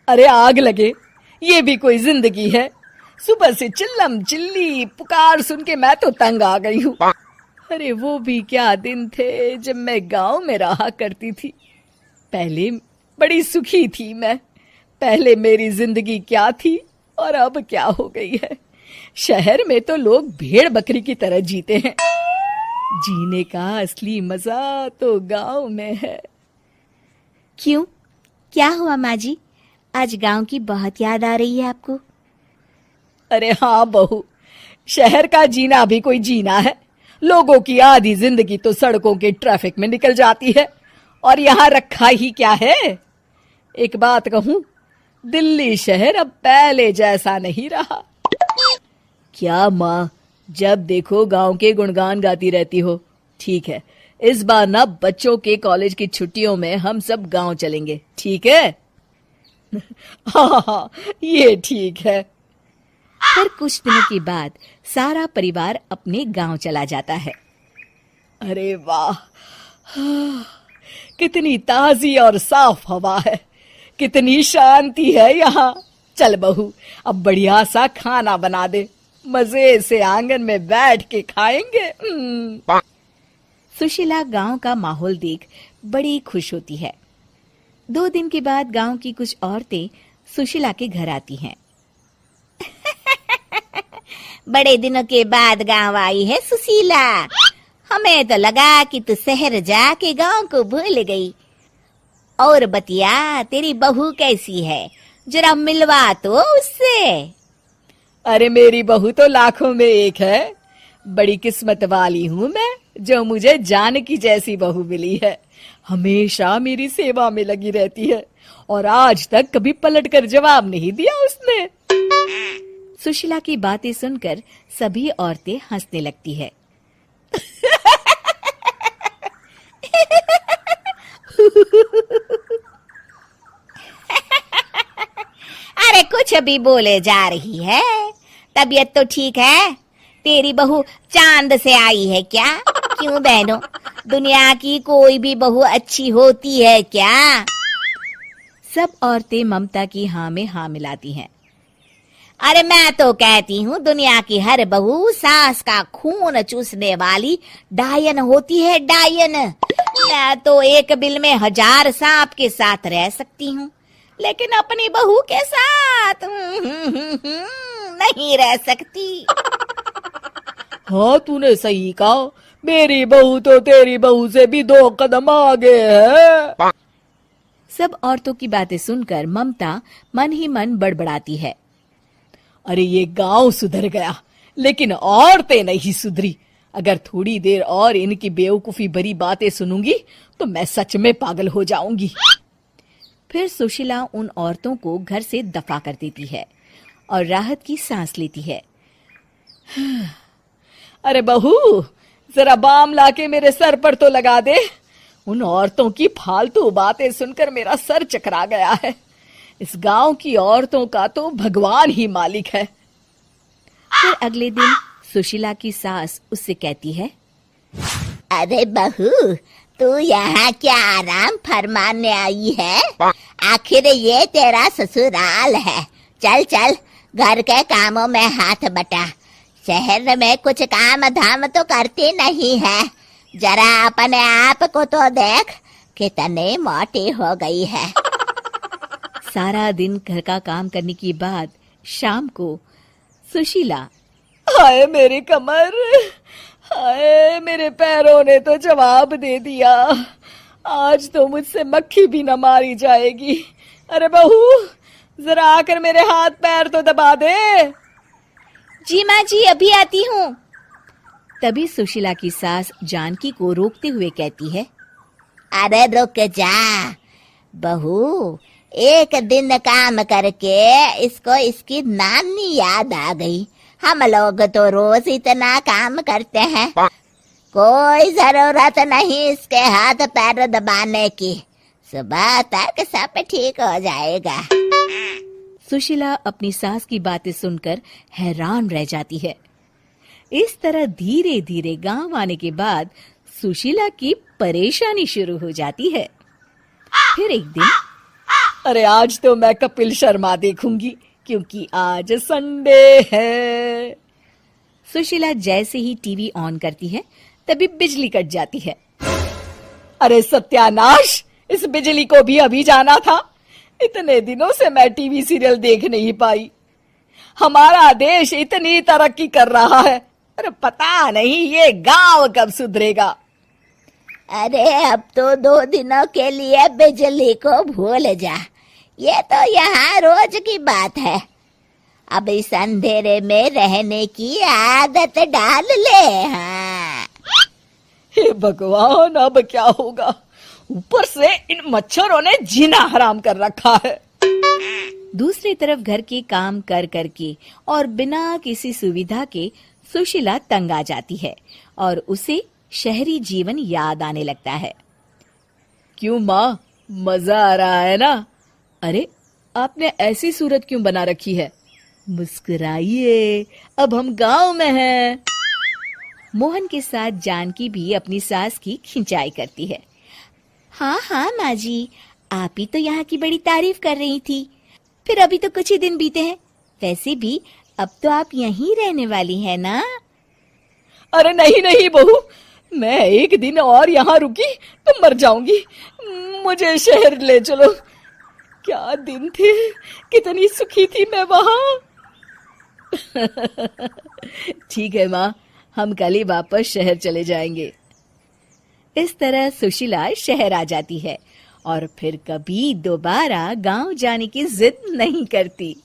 अरे आग लगे, ये भी कोई जिंदगी है। सुबह से चिल्लम चिल्ली पुकार सुन के मैं तो तंग आ गई हूँ। अरे वो भी क्या दिन थे जब मैं गांव में रहा करती थी। पहले बड़ी सुखी थी मैं। पहले मेरी जिंदगी क्या थी और अब क्या हो गई है। शहर में तो लोग भेड़ बकरी की तरह जीते हैं। जीने का असली मजा तो गांव में है। क्यों, क्या हुआ माँ जी? आज गांव की बहुत याद आ रही है आपको? अरे हाँ बहू, शहर का जीना भी कोई जीना है। लोगों की आधी जिंदगी तो सड़कों के ट्रैफिक में निकल जाती है और यहाँ रखा ही क्या है। एक बात कहूँ, दिल्ली शहर अब पहले जैसा नहीं रहा। क्या माँ, जब देखो गांव के गुणगान गाती रहती हो। ठीक है, इस बार ना बच्चों के कॉलेज की छुट्टियों में हम सब गांव चलेंगे, ठीक है? हाँ, ये ठीक है। फिर कुछ दिनों के बाद सारा परिवार अपने गांव चला जाता है। अरे वाह, कितनी ताजी और साफ हवा है, कितनी शांति है यहाँ। चल बहू, अब बढ़िया सा खाना बना दे, मजे से आंगन में बैठ के खाएंगे। सुशीला गांव का माहौल देख बड़ी खुश होती है। 2 दिन के बाद गांव की कुछ औरतें सुशीला के घर आती हैं। बड़े दिनों के बाद गांव आई है सुशीला। हमें तो लगा कि तू शहर जाके गांव को भूल गई। और बतिया, तेरी बहू कैसी है? जरा मिलवा तो उससे। अरे मेरी बहू तो लाखों में एक है। बड़ी किस्मत वाली हूँ मैं जो मुझे जानकी जैसी बहू मिली है। हमेशा मेरी सेवा में लगी रहती है और आज तक कभी पलट कर जवाब नहीं दिया उसने। सुशीला की बातें सुनकर सभी औरतें हंसने लगती है। अरे कुछ भी बोले जा रही है। तबीयत तो ठीक है? तेरी बहू चांद से आई है क्या? क्यों बहनों, दुनिया की कोई भी बहू अच्छी होती है क्या? सब औरतें ममता की हाँ में हाँ मिलाती हैं। अरे मैं तो कहती हूँ दुनिया की हर बहू सास का खून चूसने वाली डायन होती है, डायन। मैं तो एक बिल में 1000 सांप के साथ रह सकती हूँ, लेकिन अपनी बहू के साथ नहीं रह सकती। हाँ, तूने सही कहा। मेरी बहू तो तेरी बहू से भी 2 कदम आगे है। सब औरतों की बातें सुनकर ममता मन ही मन बड़बड़ाती है। अरे ये गांव सुधर गया, लेकिन औरतें नहीं सुधरी। अगर थोड़ी देर और इनकी बेवकूफी भरी बातें सुनूंगी तो मैं सच में पागल हो जाऊंगी। फिर सुशीला उन औरतों को घर से दफा कर देती है और राहत की सांस लेती है। अरे बहू, जरा बाम लाके मेरे सर पर तो लगा दे। उन औरतों की फालतू बातें सुनकर मेरा सर चकरा गया है। इस गांव की औरतों का तो भगवान ही मालिक है। फिर अगले दिन सुशीला की सास उससे कहती है, अरे बहू, तू यहाँ क्या आराम फरमाने आई है? आखिर ये तेरा ससुराल है। चल चल, घर के कामों में हाथ बटा। शहर में कुछ काम धाम तो करती नहीं है। जरा अपने आप को तो देख, कितने मोटी हो गई है। सारा दिन घर का काम करने के बाद शाम को सुशीला, हाय मेरी कमर, हाय मेरे पैरों ने तो जवाब दे दिया। आज तो मुझसे मक्खी भी न मारी जाएगी। अरे बहू, जरा आकर मेरे हाथ पैर तो दबा दे। जी माँ जी, अभी आती हूँ। तभी सुशीला की सास जानकी को रोकते हुए कहती है, अरे रुक जा बहू, एक दिन काम करके इसको इसकी नानी याद आ गई। हम लोग तो रोज इतना काम करते हैं, कोई जरूरत नहीं इसके हाथ पैर दबाने की। सुबह तक सब ठीक हो जाएगा। सुशीला अपनी सास की बातें सुनकर हैरान रह जाती है। इस तरह धीरे धीरे गांव आने के बाद सुशीला की परेशानी शुरू हो जाती है। फिर एक दिन, अरे आज तो मैं कपिल शर्मा देखूंगी क्योंकि आज संडे है। सुशीला जैसे ही टीवी ऑन करती है तभी बिजली कट जाती है। अरे सत्यानाश, इस बिजली को भी अभी जाना था। इतने दिनों से मैं टीवी सीरियल देख नहीं पाई। हमारा देश इतनी तरक्की कर रहा है, अरे पता नहीं ये गांव कब सुधरेगा। अरे अब तो 2 दिनों के लिए बिजली को भूल जा, ये तो यहाँ रोज की बात है। अब इस अंधेरे में रहने की आदत डाल ले। हाँ। हे भगवान, अब क्या होगा? ऊपर से इन मच्छरों ने जीना हराम कर रखा है। दूसरी तरफ घर के काम कर करके और बिना किसी सुविधा के सुशीला तंग आ जाती है और उसे शहरी जीवन याद आने लगता है। क्यों माँ, मजा आ रहा है ना? अरे आपने ऐसी सूरत क्यों बना रखी है? मुस्कुराइए, अब हम गांव में हैं। मोहन के साथ जानकी भी अपनी सास की खिंचाई करती है। हाँ हाँ माँ जी, आप ही तो यहाँ की बड़ी तारीफ कर रही थी। फिर अभी तो कुछ ही दिन बीते हैं, वैसे भी अब तो आप यहीं रहने वाली है ना? अरे नहीं नहीं बहू, मैं एक दिन और यहाँ रुकी तो मर जाऊंगी। मुझे शहर ले चलो। क्या दिन थे, कितनी सुखी थी मैं वहां। ठीक है माँ, हम कल ही वापस शहर चले जाएंगे। इस तरह सुशीला शहर आ जाती है और फिर कभी दोबारा गांव जाने की जिद नहीं करती।